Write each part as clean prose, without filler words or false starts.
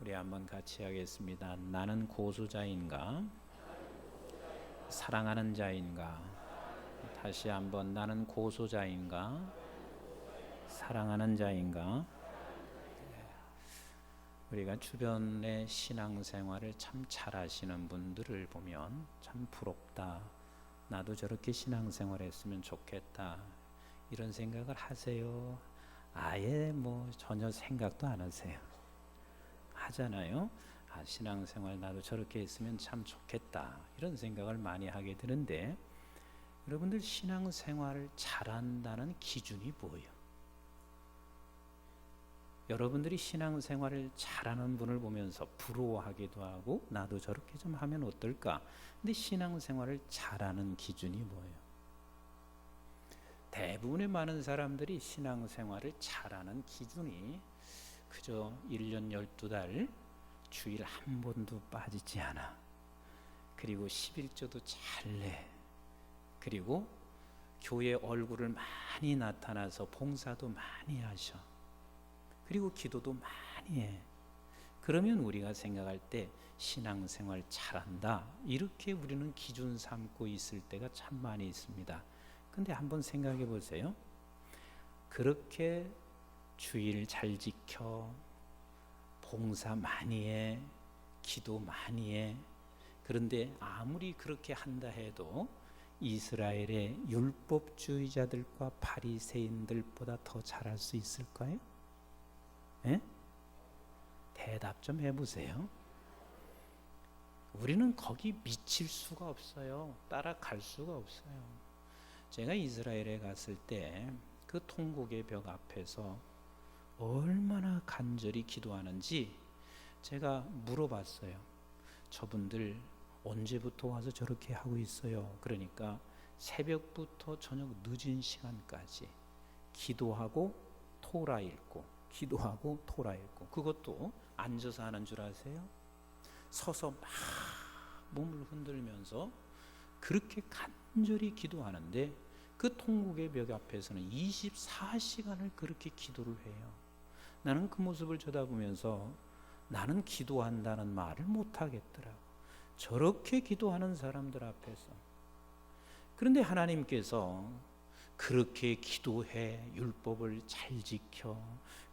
우리 한번 같이 하겠습니다. 나는 고소자인가? 사랑하는 자인가? 다시 한번 나는 고소자인가? 사랑하는 자인가? 우리가 주변의 신앙생활을 참 잘하시는 분들을 보면 참 부럽다. 나도 저렇게 신앙생활했으면 좋겠다. 이런 생각을 하세요? 아예 전혀 생각도 안 하세요? 하잖아요. 신앙생활 나도 저렇게 했으면 참 좋겠다. 이런 생각을 많이 하게 되는데, 여러분들 신앙생활을 잘한다는 기준이 뭐예요? 여러분들이 신앙생활을 잘하는 분을 보면서 부러워하기도 하고 나도 저렇게 좀 하면 어떨까? 근데 신앙생활을 잘하는 기준이 뭐예요? 대부분의 많은 사람들이 신앙생활을 잘하는 기준이 그저 1년 12달 주일 한 번도 빠지지 않아. 그리고 11조도 잘 내. 그리고 교회 얼굴을 많이 나타나서 봉사도 많이 하셔. 그리고 기도도 많이 해. 그러면 우리가 생각할 때 신앙생활 잘한다. 이렇게 우리는 기준 삼고 있을 때가 참 많이 있습니다. 근데 한번 생각해 보세요. 그렇게 주일 잘 지켜, 봉사 많이 해, 기도 많이 해. 그런데 아무리 그렇게 한다 해도 이스라엘의 율법주의자들과 바리새인들보다 더 잘할 수 있을까요? 예? 대답 좀 해보세요. 우리는 거기 미칠 수가 없어요. 따라갈 수가 없어요. 제가 이스라엘에 갔을 때 그 통곡의 벽 앞에서 얼마나 간절히 기도하는지 제가 물어봤어요. 저분들 언제부터 와서 저렇게 하고 있어요? 그러니까 새벽부터 저녁 늦은 시간까지 기도하고 토라 읽고 기도하고 토라 읽고, 그것도 앉아서 하는 줄 아세요? 서서 막 몸을 흔들면서 그렇게 간절히 기도하는데 그 통곡의 벽 앞에서는 24시간을 그렇게 기도를 해요. 나는 그 모습을 쳐다보면서 나는 기도한다는 말을 못하겠더라고. 저렇게 기도하는 사람들 앞에서. 그런데 하나님께서 그렇게 기도해, 율법을 잘 지켜,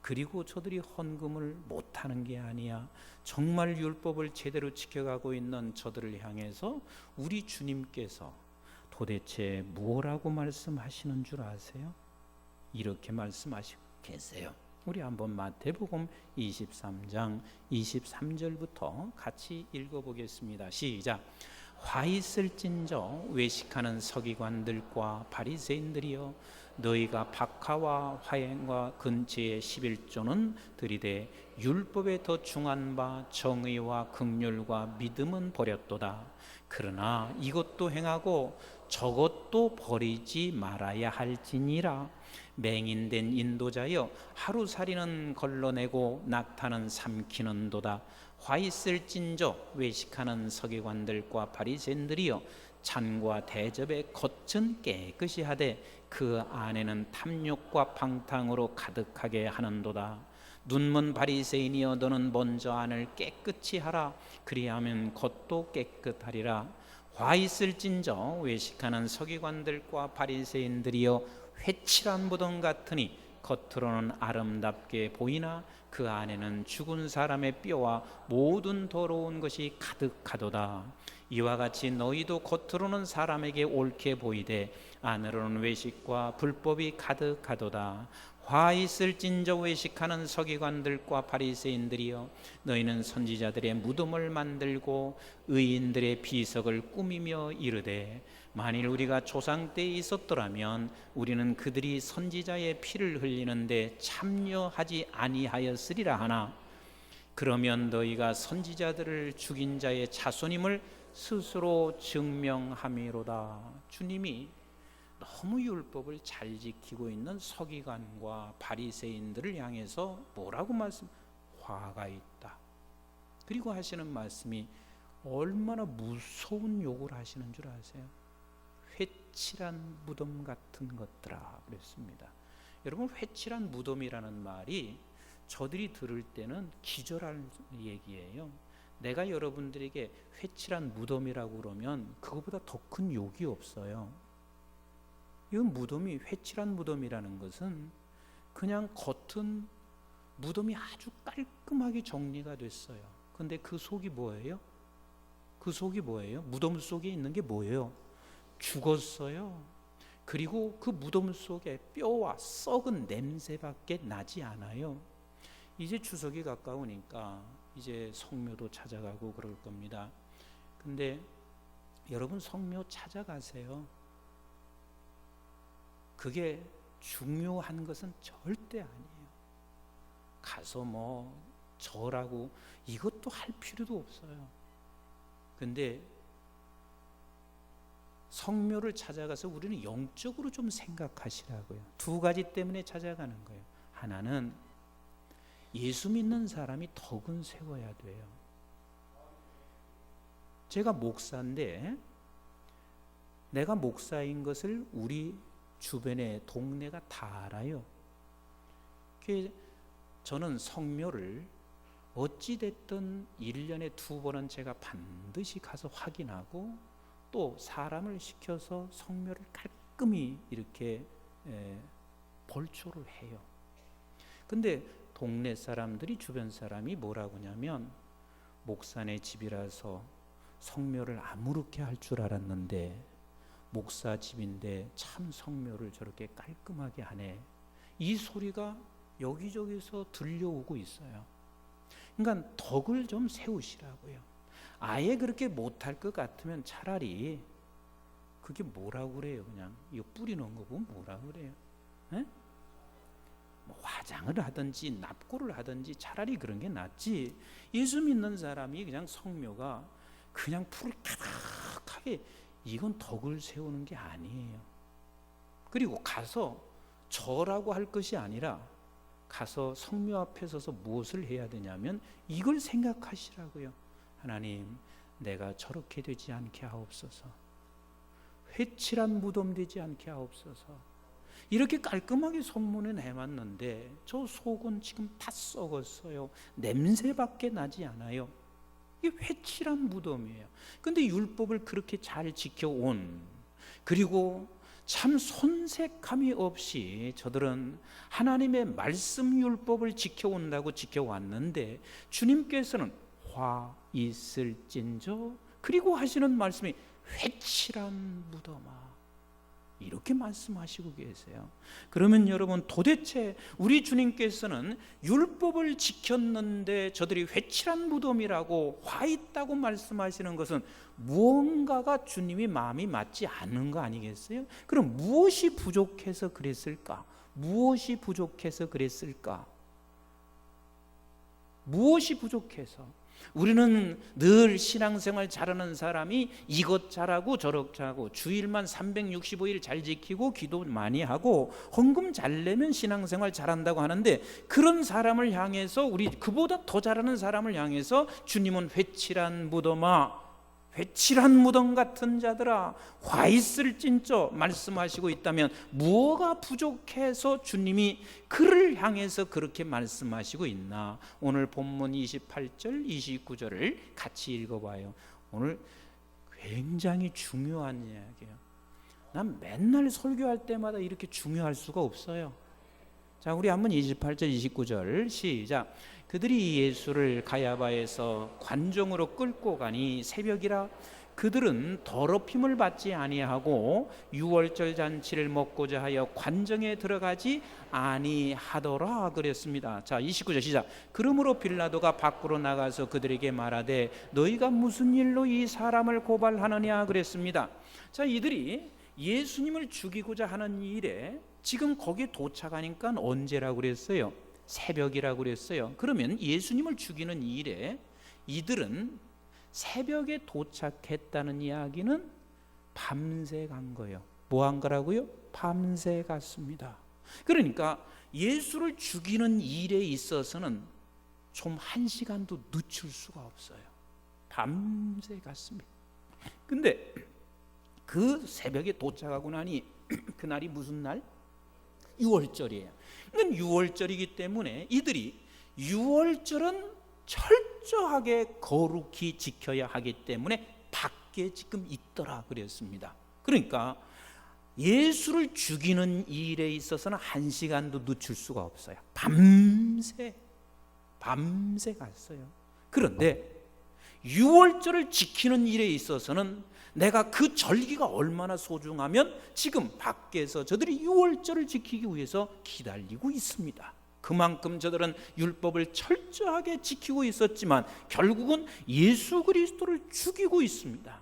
그리고 저들이 헌금을 못하는 게 아니야, 정말 율법을 제대로 지켜가고 있는 저들을 향해서 우리 주님께서 도대체 뭐라고 말씀하시는 줄 아세요? 이렇게 말씀하시고 계세요. 우리 한번 마태복음 23장 23절부터 같이 읽어보겠습니다. 시작. 화 있을진저 외식하는 서기관들과 바리새인들이여, 너희가 박하와 화행과 근처의 11조는 들이되 율법에 더 중한 바 정의와 긍휼과 믿음은 버렸도다. 그러나 이것도 행하고 저것도 버리지 말아야 할지니라. 맹인된 인도자여, 하루살이는 걸러내고 낙타는 삼키는도다. 화 있을진저 외식하는 서기관들과 바리새인들이여, 잔과 대접의 겉은 깨끗이 하되 그 안에는 탐욕과 방탕으로 가득하게 하는도다. 눈먼 바리새인이여, 너는 먼저 안을 깨끗이 하라. 그리하면 겉도 깨끗하리라. 화 있을진저 외식하는 서기관들과 바리새인들이여, 회칠한 무덤 같으니 겉으로는 아름답게 보이나 그 안에는 죽은 사람의 뼈와 모든 더러운 것이 가득하도다. 이와 같이 너희도 겉으로는 사람에게 옳게 보이되 안으로는 외식과 불법이 가득하도다. 화 있을진저 외식하는 서기관들과 바리새인들이여, 너희는 선지자들의 무덤을 만들고 의인들의 비석을 꾸미며 이르되, 만일 우리가 조상 때에 있었더라면 우리는 그들이 선지자의 피를 흘리는데 참여하지 아니하였으리라 하나, 그러면 너희가 선지자들을 죽인 자의 자손임을 스스로 증명함이로다. 주님이 너무 율법을 잘 지키고 있는 서기관과 바리새인들을 향해서 뭐라고 화가 있다. 그리고 하시는 말씀이 얼마나 무서운 욕을 하시는 줄 아세요? 회칠한 무덤 같은 것들아 그랬습니다. 여러분, 회칠한 무덤이라는 말이 저들이 들을 때는 기절할 얘기예요. 내가 여러분들에게 회칠한 무덤이라고 그러면 그거보다 더 큰 욕이 없어요. 이건 무덤이, 회칠한 무덤이라는 것은 그냥 겉은 무덤이 아주 깔끔하게 정리가 됐어요. 근데 그 속이 뭐예요? 그 속이 뭐예요? 무덤 속에 있는 게 뭐예요? 죽었어요. 그리고 그 무덤 속에 뼈와 썩은 냄새밖에 나지 않아요. 이제 추석이 가까우니까 이제 성묘도 찾아가고 그럴 겁니다. 근데 여러분 성묘 찾아가세요. 그게 중요한 것은 절대 아니에요. 가서 뭐 절하고 이것도 할 필요도 없어요. 근데 성묘를 찾아가서 우리는 영적으로 좀 생각하시라고요. 두 가지 때문에 찾아가는 거예요. 하나는 예수 믿는 사람이 덕은 세워야 돼요. 제가 목사인데 내가 목사인 것을 우리 주변의 동네가 다 알아요. 저는 성묘를 어찌됐든 1년에 2번은 제가 반드시 가서 확인하고 또 사람을 시켜서 성묘를 깔끔히 이렇게 벌초를 해요. 근데 동네 사람들이, 주변 사람이 뭐라고 하냐면 목사네 집이라서 성묘를 아무렇게 할 줄 알았는데 목사 집인데 참 성묘를 저렇게 깔끔하게 하네. 이 소리가 여기저기서 들려오고 있어요. 그러니까 덕을 좀 세우시라고요. 아예 그렇게 못할 것 같으면 차라리 그게 뭐라고 그래요? 그냥 이거 뿌리는 거 보면 뭐라고 그래요? 에? 뭐 화장을 하든지 납고를 하든지 차라리 그런 게 낫지. 예수 믿는 사람이 그냥 성묘가 그냥 풀을 가득하게, 이건 덕을 세우는 게 아니에요. 그리고 가서 절하고 할 것이 아니라 가서 성묘 앞에 서서 무엇을 해야 되냐면 이걸 생각하시라고요. 하나님, 내가 저렇게 되지 않게 하옵소서. 회칠한 무덤 되지 않게 하옵소서. 이렇게 깔끔하게 성문에 내놨는데 저 속은 지금 다 썩었어요. 냄새밖에 나지 않아요. 이게 회칠한 무덤이에요. 근데 율법을 그렇게 잘 지켜온, 그리고 참 손색함이 없이 저들은 하나님의 말씀 율법을 지켜온다고 지켜왔는데 주님께서는 화 있을진저, 그리고 하시는 말씀이 회칠한 무덤아, 이렇게 말씀하시고 계세요. 그러면 여러분, 도대체 우리 주님께서는 율법을 지켰는데 저들이 회칠한 무덤이라고 화 있다고 말씀하시는 것은 무언가가 주님이 마음이 맞지 않는 거 아니겠어요? 그럼 무엇이 부족해서 그랬을까? 무엇이 부족해서 그랬을까? 무엇이 부족해서? 우리는 늘 신앙생활 잘하는 사람이 이것 잘하고 저것 잘하고 주일만 365일 잘 지키고 기도 많이 하고 헌금 잘 내면 신앙생활 잘한다고 하는데, 그런 사람을 향해서, 우리 그보다 더 잘하는 사람을 향해서 주님은 회칠한 무덤아, 회칠한 무덤 같은 자들아, 화 있을진저 말씀하시고 있다면 무엇가 부족해서 주님이 그를 향해서 그렇게 말씀하시고 있나? 오늘 본문 28절 29절을 같이 읽어봐요. 오늘 굉장히 중요한 이야기예요. 난 맨날 설교할 때마다 이렇게 중요할 수가 없어요. 자, 우리 한번 28절 29절 시작. 그들이 예수를 가야바에서 관정으로 끌고 가니 새벽이라 그들은 더럽힘을 받지 아니하고 유월절 잔치를 먹고자 하여 관정에 들어가지 아니하더라 그랬습니다. 자, 29절 시작. 그러므로 빌라도가 밖으로 나가서 그들에게 말하되 너희가 무슨 일로 이 사람을 고발하느냐 그랬습니다. 자, 이들이 예수님을 죽이고자 하는 일에 지금 거기에 도착하니까 언제라고 그랬어요? 새벽이라고 그랬어요. 그러면 예수님을 죽이는 일에 이들은 새벽에 도착했다는 이야기는 밤새 간 거예요. 뭐 한 거라고요? 밤새 갔습니다. 그러니까 예수를 죽이는 일에 있어서는 좀 한 시간도 늦출 수가 없어요. 밤새 갔습니다. 근데 그 새벽에 도착하고 나니 그날이 무슨 날? 6월절이에요. 그러니까 6월절이기 때문에 이들이 유월절은 철저하게 거룩히 지켜야 하기 때문에 밖에 지금 있더라 그랬습니다. 그러니까 예수를 죽이는 일에 있어서는 한 시간도 늦출 수가 없어요. 밤새 갔어요. 그런데 유월절을 지키는 일에 있어서는 내가 그 절기가 얼마나 소중하면 지금 밖에서 저들이 유월절을 지키기 위해서 기다리고 있습니다. 그만큼 저들은 율법을 철저하게 지키고 있었지만 결국은 예수 그리스도를 죽이고 있습니다.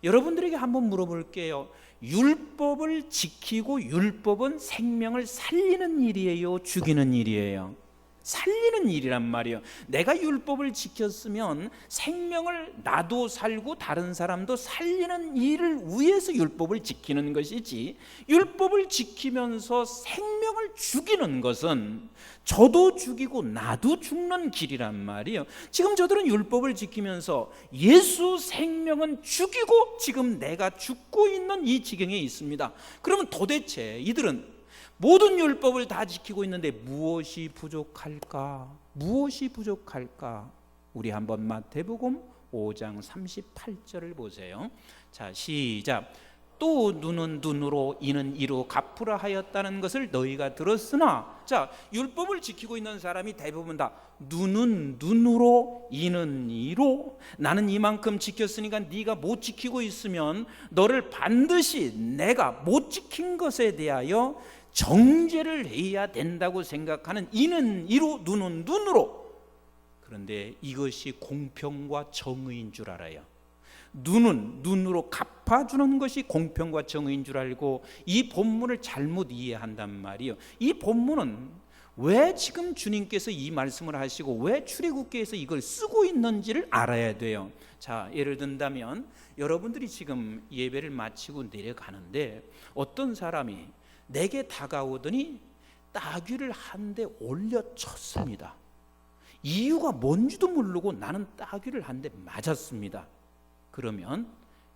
여러분들에게 한번 물어볼게요. 율법을 지키고 율법은 생명을 살리는 일이에요, 죽이는 일이에요? 살리는 일이란 말이에요. 내가 율법을 지켰으면 생명을 나도 살고 다른 사람도 살리는 일을 위해서 율법을 지키는 것이지, 율법을 지키면서 생명을 죽이는 것은 저도 죽이고 나도 죽는 길이란 말이에요. 지금 저들은 율법을 지키면서 예수 생명은 죽이고 지금 내가 죽고 있는 이 지경에 있습니다. 그러면 도대체 이들은 모든 율법을 다 지키고 있는데 무엇이 부족할까? 무엇이 부족할까? 우리 한번 마태복음 5장 38절을 보세요. 자, 시작. 또 눈은 눈으로 이는 이로 갚으라 하였다는 것을 너희가 들었으나, 자, 율법을 지키고 있는 사람이 대부분 다 눈은 눈으로 이는 이로, 나는 이만큼 지켰으니까 네가 못 지키고 있으면 너를 반드시 내가 못 지킨 것에 대하여 정죄를 해야 된다고 생각하는 이는 이로 눈은 눈으로. 그런데 이것이 공평과 정의인 줄 알아요. 눈은 눈으로 갚아주는 것이 공평과 정의인 줄 알고 이 본문을 잘못 이해한단 말이에요. 이 본문은 왜 지금 주님께서 이 말씀을 하시고 왜 출애굽기에서 이걸 쓰고 있는지를 알아야 돼요. 자, 예를 든다면 여러분들이 지금 예배를 마치고 내려가는데 어떤 사람이 내게 다가오더니 따귀를 한 대 올려쳤습니다. 이유가 뭔지도 모르고 나는 따귀를 한 대 맞았습니다. 그러면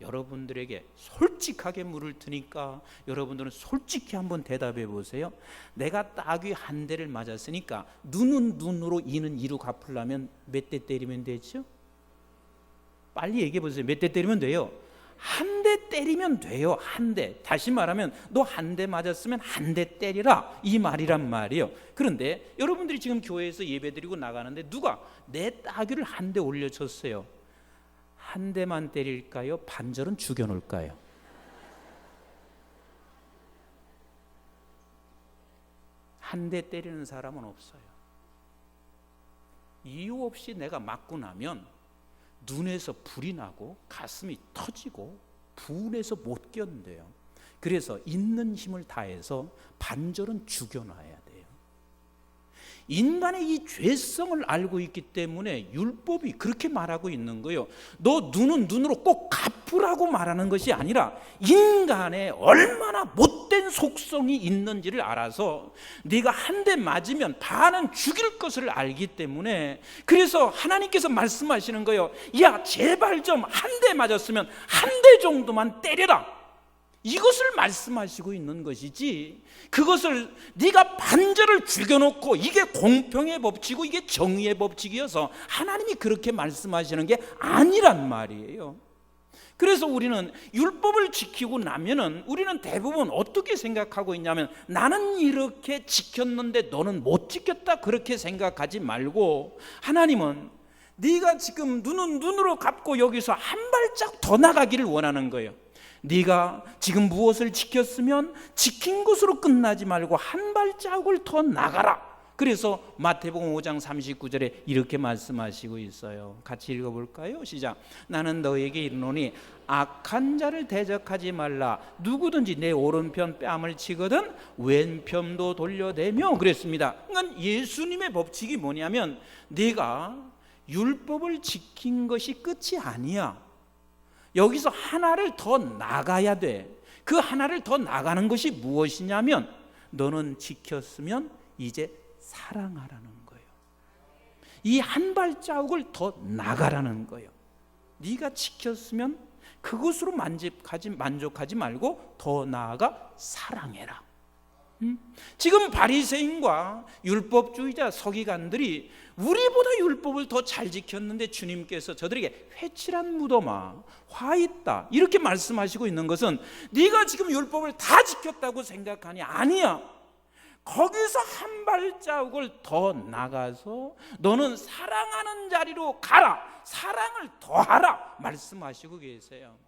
여러분들에게 솔직하게 물을 테니까 여러분들은 솔직히 한번 대답해 보세요. 내가 따귀 한 대를 맞았으니까 눈은 눈으로 이는 이로 갚으려면 몇 대 때리면 되죠? 빨리 얘기해 보세요. 몇 대 때리면 돼요? 한 대 때리면 돼요. 한 대. 다시 말하면 너 한 대 맞았으면 한 대 때리라, 이 말이란 말이에요. 그런데 여러분들이 지금 교회에서 예배드리고 나가는데 누가 내 따귀를 한 대 올려쳤어요. 한 대만 때릴까요? 반절은 죽여놓을까요? 한 대 때리는 사람은 없어요. 이유 없이 내가 맞고 나면 눈에서 불이 나고 가슴이 터지고 분해서 못 견뎌요. 그래서 있는 힘을 다해서 반절은 죽여놔야 돼요. 인간의 이 죄성을 알고 있기 때문에 율법이 그렇게 말하고 있는 거예요. 너 눈은 눈으로 꼭 갚으라고 말하는 것이 아니라 인간의 얼마나 못된 속성이 있는지를 알아서 네가 한 대 맞으면 반은 죽일 것을 알기 때문에, 그래서 하나님께서 말씀하시는 거예요. 야, 제발 좀 한 대 맞았으면 한 대 정도만 때려라, 이것을 말씀하시고 있는 것이지, 그것을 네가 반절을 죽여놓고 이게 공평의 법칙이고 이게 정의의 법칙이어서 하나님이 그렇게 말씀하시는 게 아니란 말이에요. 그래서 우리는 율법을 지키고 나면은 우리는 대부분 어떻게 생각하고 있냐면, 나는 이렇게 지켰는데 너는 못 지켰다, 그렇게 생각하지 말고 하나님은 네가 지금 눈은 눈으로 갚고 여기서 한 발짝 더 나가기를 원하는 거예요. 네가 지금 무엇을 지켰으면 지킨 것으로 끝나지 말고 한 발자국을 더 나가라. 그래서 마태복음 5장 39절에 이렇게 말씀하시고 있어요. 같이 읽어볼까요? 시작. 나는 너에게 이르노니 악한 자를 대적하지 말라. 누구든지 내 오른편 뺨을 치거든 왼편도 돌려대며, 그랬습니다. 그러니까 예수님의 법칙이 뭐냐면, 네가 율법을 지킨 것이 끝이 아니야. 여기서 하나를 더 나가야 돼. 그 하나를 더 나가는 것이 무엇이냐면, 너는 지켰으면 이제 사랑하라는 거예요. 이 한 발자국을 더 나가라는 거예요. 네가 지켰으면 그것으로 만족하지 말고 더 나아가 사랑해라. 지금 바리새인과 율법주의자 서기관들이 우리보다 율법을 더 잘 지켰는데 주님께서 저들에게 회칠한 무덤아 화 있다 이렇게 말씀하시고 있는 것은 네가 지금 율법을 다 지켰다고 생각하니 아니야. 거기서 한 발자국을 더 나가서 너는 사랑하는 자리로 가라. 사랑을 더하라 말씀하시고 계세요.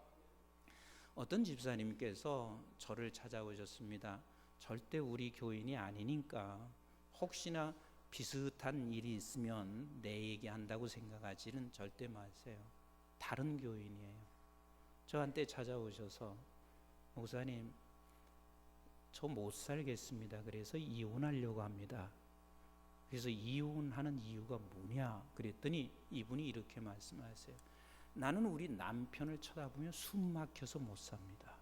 어떤 집사님께서 저를 찾아오셨습니다. 절대 우리 교인이 아니니까 혹시나 비슷한 일이 있으면 내 얘기한다고 생각하지는 절대 마세요. 다른 교인이에요. 저한테 찾아오셔서 목사님 저 못 살겠습니다. 그래서 이혼하려고 합니다. 그래서 이혼하는 이유가 뭐냐 그랬더니 이분이 이렇게 말씀하세요. 나는 우리 남편을 쳐다보면 숨 막혀서 못 삽니다.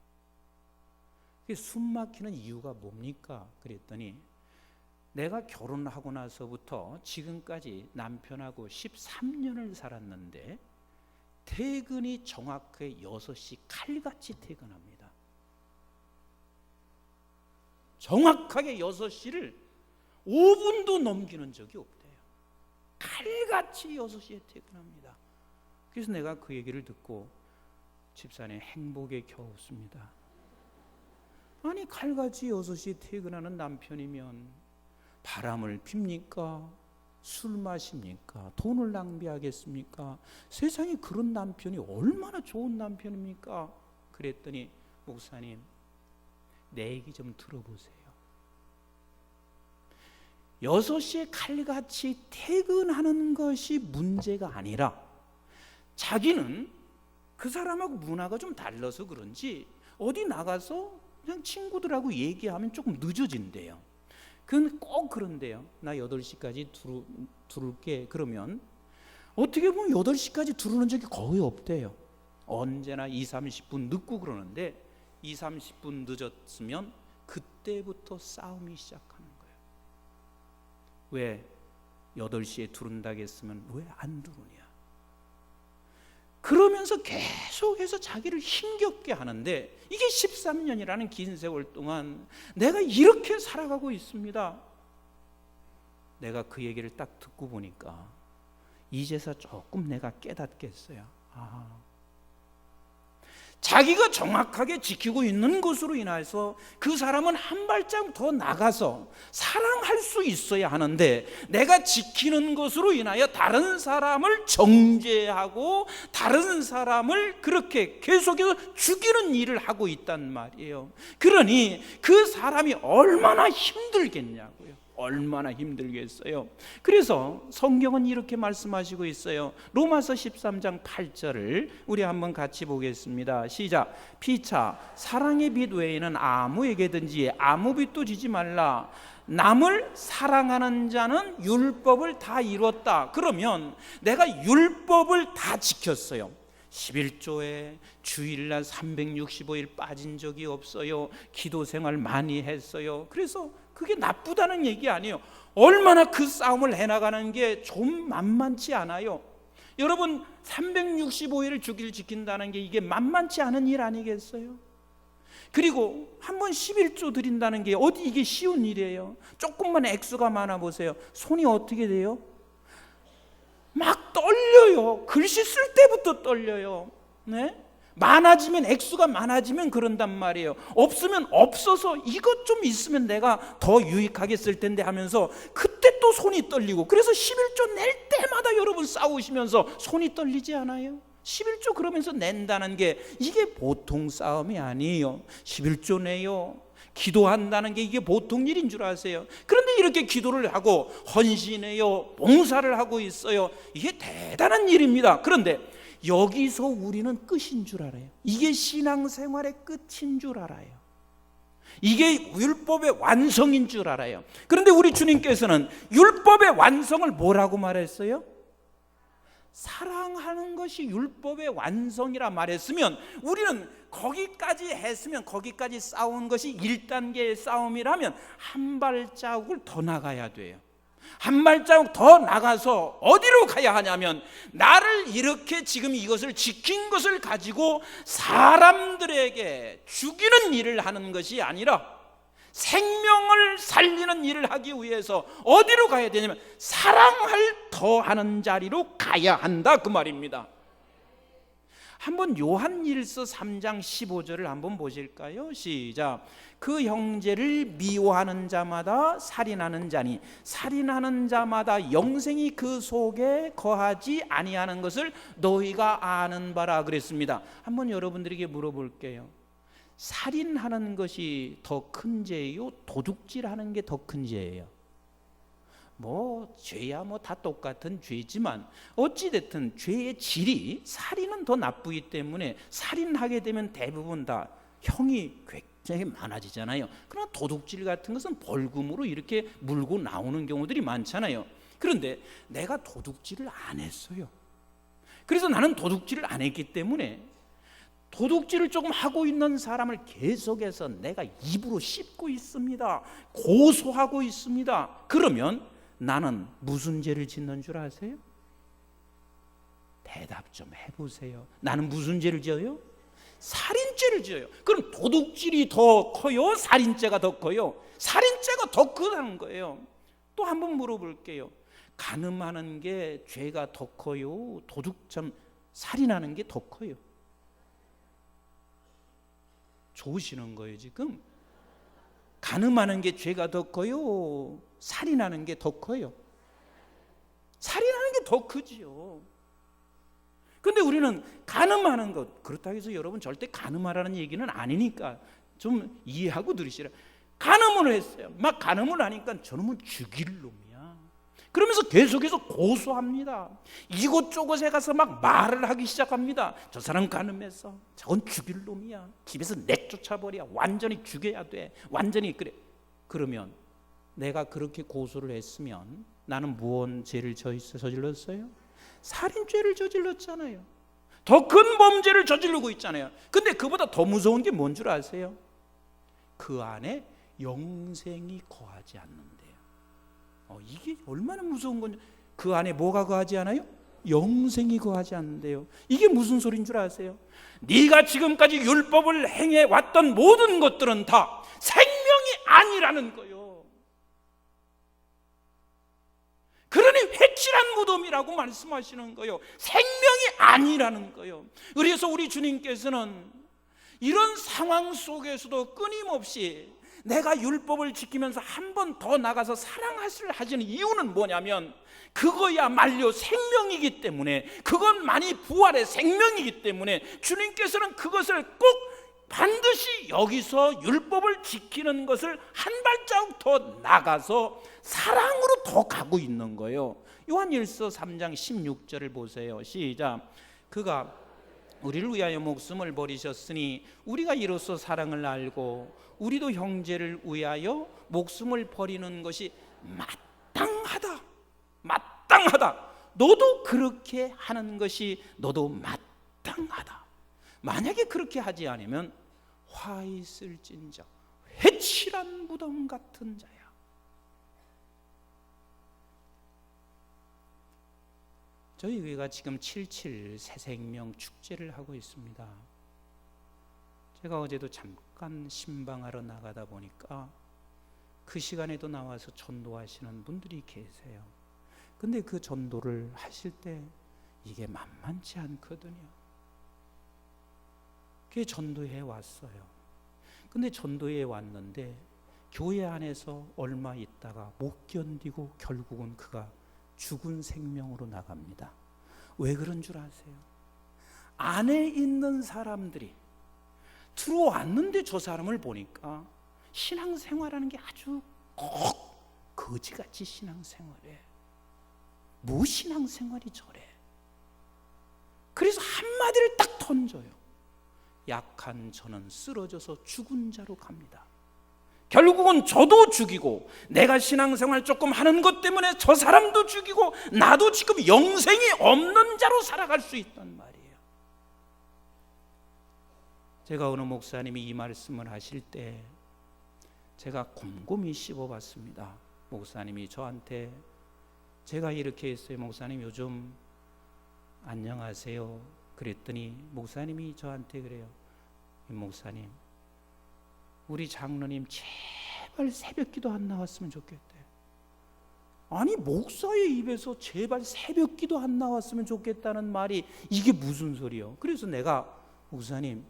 숨 막히는 이유가 뭡니까? 그랬더니 내가 결혼하고 나서부터 지금까지 남편하고 13년을 살았는데 퇴근이 정확하게 6시 칼같이 퇴근합니다. 정확하게 6시를 5분도 넘기는 적이 없대요. 칼같이 6시에 퇴근합니다. 그래서 내가 그 얘기를 듣고 집사님 행복에 겨웠습니다. 아니 칼같이 6시에 퇴근하는 남편이면 바람을 핍니까? 술 마십니까? 돈을 낭비하겠습니까? 세상에 그런 남편이 얼마나 좋은 남편입니까? 그랬더니 목사님 내 얘기 좀 들어보세요. 6시에 칼같이 퇴근하는 것이 문제가 아니라 자기는 그 사람하고 문화가 좀 달라서 그런지 어디 나가서 그냥 친구들하고 얘기하면 조금 늦어진대요. 그건 꼭 그런데요. 나 8시까지 들을게. 그러면 어떻게 보면 8시까지 들어오는 적이 거의 없대요. 언제나 20-30분 늦고 그러는데 20-30분 늦었으면 그때부터 싸움이 시작하는 거예요. 왜 8시에 들어온다고 했으면 왜 안 들어오냐. 그러면서 계속해서 자기를 힘겹게 하는데 이게 13년이라는 긴 세월 동안 내가 이렇게 살아가고 있습니다. 내가 그 얘기를 딱 듣고 보니까 이제서 조금 내가 깨닫겠어요. 자기가 정확하게 지키고 있는 것으로 인해서 그 사람은 한 발짝 더 나가서 사랑할 수 있어야 하는데 내가 지키는 것으로 인하여 다른 사람을 정죄하고 다른 사람을 그렇게 계속해서 죽이는 일을 하고 있단 말이에요. 그러니 그 사람이 얼마나 힘들겠냐고요. 얼마나 힘들겠어요. 그래서 성경은 이렇게 말씀하시고 있어요. 로마서 13장 8절을 우리 한번 같이 보겠습니다. 시작. 피차 사랑의 빛 외에는 아무에게든지 아무 빛도 지지 말라. 남을 사랑하는 자는 율법을 다 이뤘다. 그러면 내가 율법을 다 지켰어요. 11조에 주일날 365일 빠진 적이 없어요. 기도 생활 많이 했어요. 그래서 그게 나쁘다는 얘기 아니에요. 얼마나 그 싸움을 해나가는 게 좀 만만치 않아요. 여러분 365일을 주기를 지킨다는 게 이게 만만치 않은 일 아니겠어요? 그리고 한번 11조 드린다는 게 어디 이게 쉬운 일이에요? 조금만 액수가 많아 보세요. 손이 어떻게 돼요? 막 떨려요. 글씨 쓸 때부터 떨려요. 네? 많아지면 액수가 많아지면 그런단 말이에요. 없으면 없어서 이것 좀 있으면 내가 더 유익하게 쓸 텐데 하면서 그때 또 손이 떨리고 그래서 11조 낼 때마다 여러분 싸우시면서 손이 떨리지 않아요? 11조 그러면서 낸다는 게 이게 보통 싸움이 아니에요. 11조 내요. 기도한다는 게 이게 보통 일인 줄 아세요? 그런데 이렇게 기도를 하고 헌신해요. 봉사를 하고 있어요. 이게 대단한 일입니다. 그런데 여기서 우리는 끝인 줄 알아요. 이게 신앙생활의 끝인 줄 알아요. 이게 율법의 완성인 줄 알아요. 그런데 우리 주님께서는 율법의 완성을 뭐라고 말했어요? 사랑하는 것이 율법의 완성이라 말했으면 우리는 거기까지 했으면 거기까지 싸운 것이 1단계의 싸움이라면 한 발자국을 더 나가야 돼요. 한 발자국 더 나가서 어디로 가야 하냐면 나를 이렇게 지금 이것을 지킨 것을 가지고 사람들에게 죽이는 일을 하는 것이 아니라 생명을 살리는 일을 하기 위해서 어디로 가야 되냐면 사랑을 더하는 자리로 가야 한다, 그 말입니다. 한번 요한일서 3장 15절을 한번 보실까요? 시작. 그 형제를 미워하는 자마다 살인하는 자니 살인하는 자마다 영생이 그 속에 거하지 아니하는 것을 너희가 아는 바라 그랬습니다. 한번 여러분들에게 물어볼게요. 살인하는 것이 더 큰 죄예요? 도둑질하는 게 더 큰 죄예요? 죄야 다 똑같은 죄지만 어찌됐든 죄의 질이, 살인은 더 나쁘기 때문에 살인하게 되면 대부분 다 형이 굉장히 많아지잖아요. 그러나 도둑질 같은 것은 벌금으로 이렇게 물고 나오는 경우들이 많잖아요. 그런데 내가 도둑질을 안 했어요. 그래서 나는 도둑질을 안 했기 때문에 도둑질을 조금 하고 있는 사람을 계속해서 내가 입으로 씹고 있습니다. 고소하고 있습니다. 그러면 나는 무슨 죄를 짓는 줄 아세요? 대답 좀 해보세요. 나는 무슨 죄를 지어요? 살인죄를 지어요. 그럼 도둑질이 더 커요? 살인죄가 더 커요? 살인죄가 더 크다는 거예요. 또 한번 물어볼게요. 간음하는 게 죄가 더 커요? 살인하는 게 더 커요? 좋으시는 거예요 지금? 간음하는 게 죄가 더 커요? 살인하는 게 더 커요? 살인하는 게 더 크지요. 근데 우리는 간음하는 것, 그렇다고 해서 여러분 절대 간음하라는 얘기는 아니니까 좀 이해하고 들으시라. 간음을 했어요. 막 간음을 하니까 저놈은 죽일 놈이야. 그러면서 계속해서 고소합니다. 이곳저곳에 가서 막 말을 하기 시작합니다. 저 사람 간음했어. 저건 죽일 놈이야. 집에서 내쫓아버려. 완전히 죽여야 돼. 완전히 그래. 그러면 내가 그렇게 고소를 했으면 나는 무언 죄를 저질렀어요? 살인죄를 저질렀잖아요. 더 큰 범죄를 저지르고 있잖아요. 근데 그보다 더 무서운 게 뭔 줄 아세요? 그 안에 영생이 거하지 않는데요. 이게 얼마나 무서운 건지. 그 안에 뭐가 거하지 않아요? 영생이 거하지 않는데요. 이게 무슨 소리인 줄 아세요? 네가 지금까지 율법을 행해 왔던 모든 것들은 다 생명이 아니라는 거예요. 그러니 회칠한 무덤이라고 말씀하시는 거예요. 생명이 아니라는 거예요. 그래서 우리 주님께서는 이런 상황 속에서도 끊임없이 내가 율법을 지키면서 한 번 더 나가서 사랑하시를 하시는 이유는 뭐냐면 그거야말로 생명이기 때문에, 그것만이 부활의 생명이기 때문에 주님께서는 그것을 꼭 반드시 여기서 율법을 지키는 것을 한 발자국 더 나가서 사랑으로 더 가고 있는 거예요. 요한일서 3장 16절을 보세요. 시작. 그가 우리를 위하여 목숨을 버리셨으니 우리가 이로써 사랑을 알고 우리도 형제를 위하여 목숨을 버리는 것이 마땅하다. 마땅하다. 너도 그렇게 하는 것이 너도 마땅하다. 만약에 그렇게 하지 않으면 화 있을진저 회칠한 무덤 같은 자야. 저희 교회가 지금 77 새생명 축제를 하고 있습니다. 제가 어제도 잠깐 신방하러 나가다 보니까 그 시간에도 나와서 전도하시는 분들이 계세요. 근데 그 전도를 하실 때 이게 만만치 않거든요. 그게 전도해 왔어요. 근데 전도해 왔는데 교회 안에서 얼마 있다가 못 견디고 결국은 그가 죽은 생명으로 나갑니다. 왜 그런 줄 아세요? 안에 있는 사람들이 들어왔는데 저 사람을 보니까 신앙생활하는 게 아주 거지같이 신앙생활해. 뭐 신앙생활이 저래. 그래서 한마디를 딱 던져요. 약한 저는 쓰러져서 죽은 자로 갑니다. 결국은 저도 죽이고 내가 신앙생활 조금 하는 것 때문에 저 사람도 죽이고 나도 지금 영생이 없는 자로 살아갈 수 있단 말이에요. 제가 어느 목사님이 이 말씀을 하실 때 제가 곰곰이 씹어봤습니다. 목사님이 저한테, 제가 이렇게 했어요. 목사님 요즘 안녕하세요 그랬더니 목사님이 저한테 그래요. 목사님, 우리 장로님 제발 새벽기도 안 나왔으면 좋겠대. 아니 목사의 입에서 제발 새벽기도 안 나왔으면 좋겠다는 말이 이게 무슨 소리요? 그래서 내가 목사님,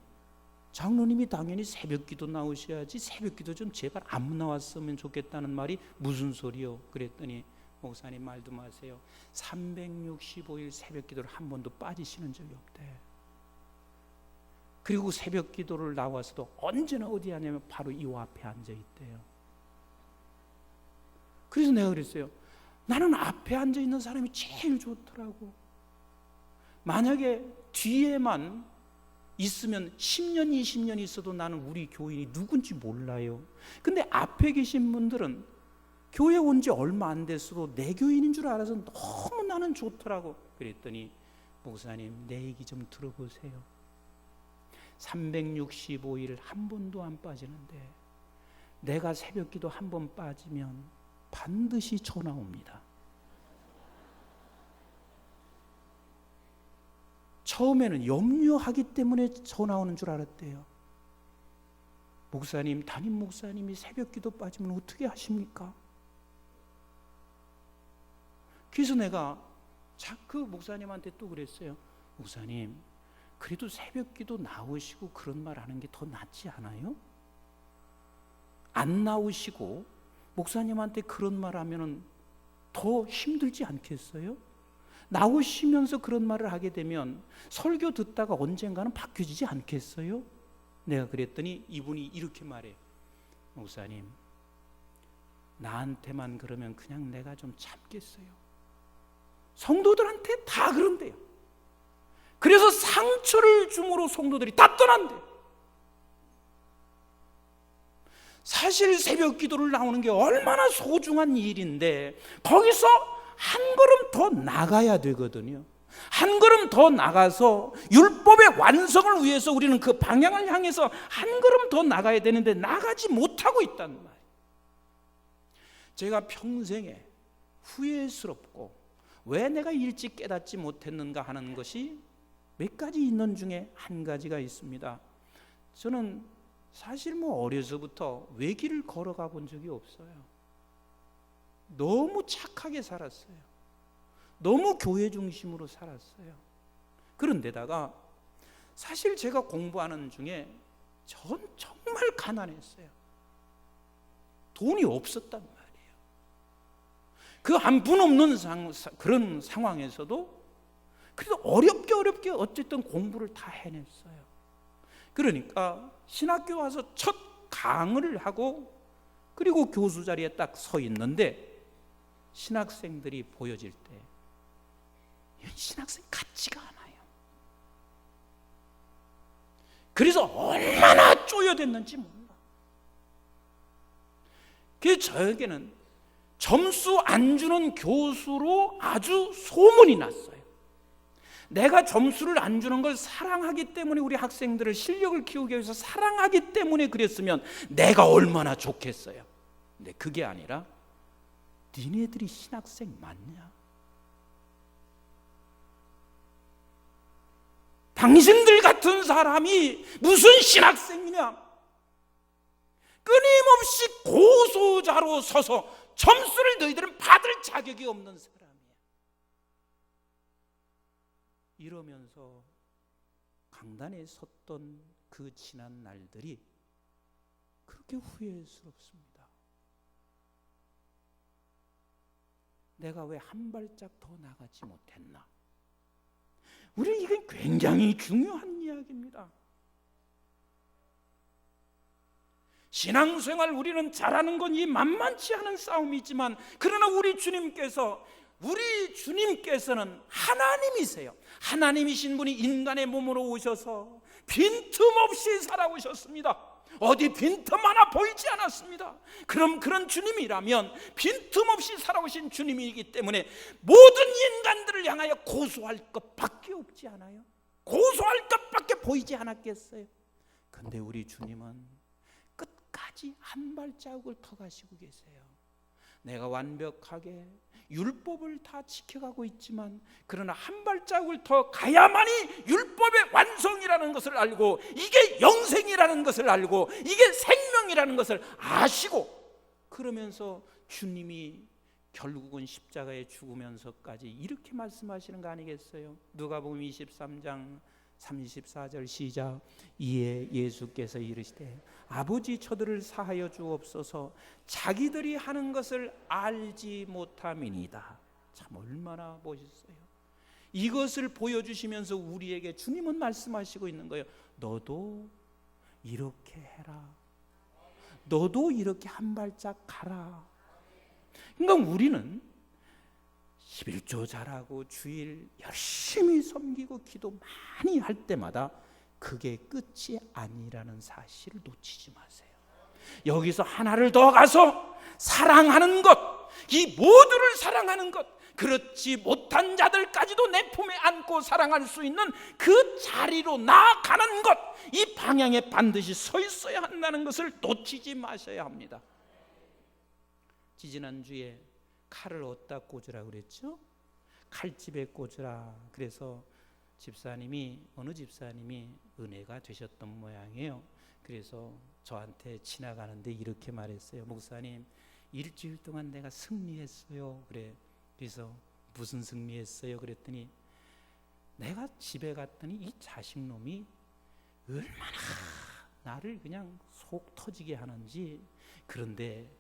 장로님이 당연히 새벽기도 나오셔야지 새벽기도 좀 제발 안 나왔으면 좋겠다는 말이 무슨 소리요? 그랬더니 목사님 말도 마세요. 365일 새벽기도를 한 번도 빠지시는 적이 없대. 그리고 새벽기도를 나와서도 언제나 어디 하냐면 바로 이 앞에 앉아 있대요. 그래서 내가 그랬어요. 나는 앞에 앉아 있는 사람이 제일 좋더라고. 만약에 뒤에만 있으면 10년, 20년 있어도 나는 우리 교인이 누군지 몰라요. 근데 앞에 계신 분들은 교회 온 지 얼마 안 됐어도 내 교인인 줄 알아서 너무 나는 좋더라고. 그랬더니 목사님, 내 얘기 좀 들어보세요. 365일 한 번도 안 빠지는데 내가 새벽기도 한 번 빠지면 반드시 전화 옵니다. 처음에는 염려하기 때문에 전화 오는 줄 알았대요. 목사님, 담임 목사님이 새벽기도 빠지면 어떻게 하십니까? 그래서 내가 그 목사님한테 또 그랬어요. 목사님, 그래도 새벽기도 나오시고 그런 말 하는 게 더 낫지 않아요? 안 나오시고 목사님한테 그런 말 하면은 더 힘들지 않겠어요? 나오시면서 그런 말을 하게 되면 설교 듣다가 언젠가는 바뀌어지지 않겠어요? 내가 그랬더니 이분이 이렇게 말해. 목사님, 나한테만 그러면 그냥 내가 좀 참겠어요. 성도들한테 다 그런대요. 그래서 상처를 줌으로 성도들이 다 떠난대요. 사실 새벽 기도를 나오는 게 얼마나 소중한 일인데 거기서 한 걸음 더 나가야 되거든요. 한 걸음 더 나가서 율법의 완성을 위해서 우리는 그 방향을 향해서 한 걸음 더 나가야 되는데 나가지 못하고 있단 말이에요. 제가 평생에 후회스럽고 왜 내가 일찍 깨닫지 못했는가 하는 것이 몇 가지 있는 중에 한 가지가 있습니다. 저는 사실 어려서부터 외길을 걸어가 본 적이 없어요. 너무 착하게 살았어요. 너무 교회 중심으로 살았어요. 그런데다가 사실 제가 공부하는 중에 전 정말 가난했어요. 돈이 없었단 말이에요. 그 한 푼 없는 그런 상황에서도 그래도 어렵게 어쨌든 공부를 다 해냈어요. 그러니까 신학교 와서 첫 강의를 하고 그리고 교수 자리에 딱 서 있는데 신학생들이 보여질 때 신학생 같지가 않아요. 그래서 얼마나 쪼여댔는지 몰라. 그래서 저에게는 점수 안 주는 교수로 아주 소문이 났어요. 내가 점수를 안 주는 걸 사랑하기 때문에 우리 학생들을 실력을 키우기 위해서 사랑하기 때문에 그랬으면 내가 얼마나 좋겠어요. 근데 그게 아니라 니네들이 신학생 맞냐? 당신들 같은 사람이 무슨 신학생이냐? 끊임없이 고소자로 서서 점수를 너희들은 받을 자격이 없는 사람이야. 이러면서 강단에 섰던 그 지난 날들이 그렇게 후회스럽습니다. 내가 왜 한 발짝 더 나가지 못했나? 우리 이게 굉장히 중요한 이야기입니다. 신앙생활 우리는 잘하는 건 이 만만치 않은 싸움이지만 그러나 우리 주님께서는 하나님이세요. 하나님이신 분이 인간의 몸으로 오셔서 빈틈없이 살아오셨습니다. 어디 빈틈 하나 보이지 않았습니다. 그럼 그런 주님이라면 빈틈없이 살아오신 주님이기 때문에 모든 인간들을 향하여 고소할 것밖에 없지 않아요? 고소할 것밖에 보이지 않았겠어요? 근데 우리 주님은 끝까지 한 발자국을 더 가시고 계세요. 내가 완벽하게 율법을 다 지켜가고 있지만 그러나 한 발자국을 더 가야만이 율법의 완성이라는 것을 알고 이게 영생이라는 것을 알고 이게 생명이라는 것을 아시고 그러면서 주님이 결국은 십자가에 죽으면서까지 이렇게 말씀하시는 거 아니겠어요? 누가복음 23장 34절 시작. 이에 예수께서 이르시되 아버지 저들을 사하여 주옵소서 자기들이 하는 것을 알지 못함이니이다. 참 얼마나 멋있어요. 이것을 보여주시면서 우리에게 주님은 말씀하시고 있는 거예요. 너도 이렇게 해라. 너도 이렇게 한 발짝 가라. 그러니까 우리는 11조 잘하고 주일 열심히 섬기고 기도 많이 할 때마다 그게 끝이 아니라는 사실을 놓치지 마세요. 여기서 하나를 더 가서 사랑하는 것, 이 모두를 사랑하는 것, 그렇지 못한 자들까지도 내 품에 안고 사랑할 수 있는 그 자리로 나아가는 것, 이 방향에 반드시 서 있어야 한다는 것을 놓치지 마셔야 합니다. 지지난주에 칼을 어디다 꽂으라 그랬죠? 칼집에 꽂으라. 그래서 어느 집사님이 은혜가 되셨던 모양이에요. 그래서 저한테 지나가는데 이렇게 말했어요. 목사님, 일주일 동안 내가 승리했어요. 그래서 무슨 승리했어요? 그랬더니 내가 집에 갔더니 이 자식놈이 얼마나 나를 그냥 속 터지게 하는지. 그런데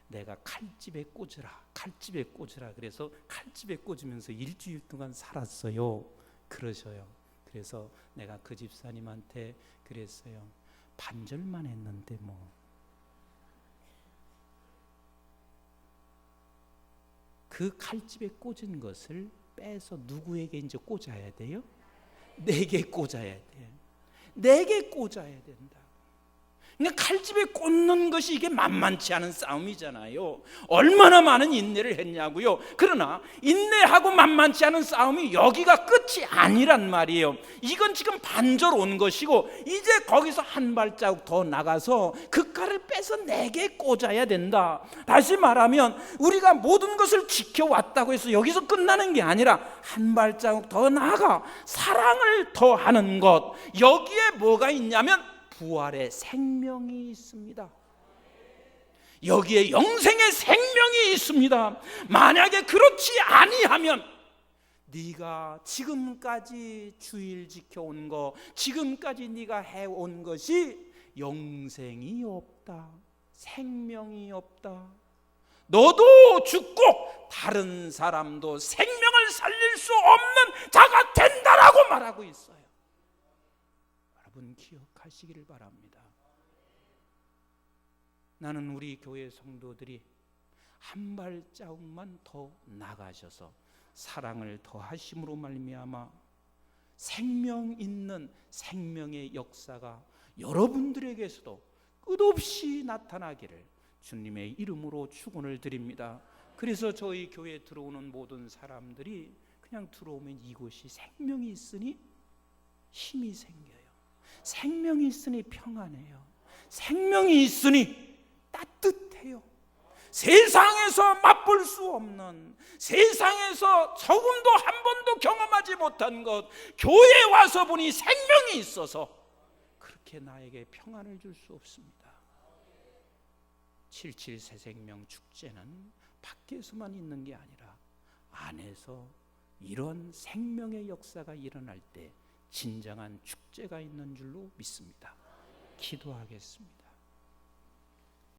내가 칼집에 꽂으라 그래서 칼집에 꽂으면서 일주일 동안 살았어요. 그러셔요. 그래서 내가 그 집사님한테 그랬어요. 반절만 했는데 그 칼집에 꽂은 것을 빼서 누구에게 이제 꽂아야 돼요? 내게 꽂아야 돼. 내게 꽂아야 된다. 그러니까 칼집에 꽂는 것이 이게 만만치 않은 싸움이잖아요. 얼마나 많은 인내를 했냐고요. 그러나 인내하고 만만치 않은 싸움이 여기가 끝이 아니란 말이에요. 이건 지금 반절 온 것이고 이제 거기서 한 발자국 더 나가서 그 칼을 빼서 내게 꽂아야 된다. 다시 말하면 우리가 모든 것을 지켜왔다고 해서 여기서 끝나는 게 아니라 한 발자국 더 나아가 사랑을 더하는 것. 여기에 뭐가 있냐면 부활의 생명이 있습니다. 여기에 영생의 생명이 있습니다. 만약에 그렇지 아니하면 네가 지금까지 주일 지켜온 거, 지금까지 네가 해온 것이 영생이 없다, 생명이 없다. 너도 죽고 다른 사람도 생명을 살릴 수 없는 자가 된다라고 말하고 있어요. 여러분 기억하시기를 바랍니다. 나는 우리 교회 성도들이 한 발자국만 더 나가셔서 사랑을 더하심으로 말미암아 생명 있는 생명의 역사가 여러분들에게서도 끝없이 나타나기를 주님의 이름으로 축원을 드립니다. 그래서 저희 교회에 들어오는 모든 사람들이 그냥 들어오면 이곳이 생명이 있으니 힘이 생겨요. 생명이 있으니 평안해요. 생명이 있으니 따뜻해요. 세상에서 맛볼 수 없는, 세상에서 조금도 한 번도 경험하지 못한 것, 교회에 와서 보니 생명이 있어서 그렇게 나에게 평안을 줄 수 없습니다. 77 새생명 축제는 밖에서만 있는 게 아니라 안에서 이런 생명의 역사가 일어날 때 진정한 축제가 있는 줄로 믿습니다. 기도하겠습니다.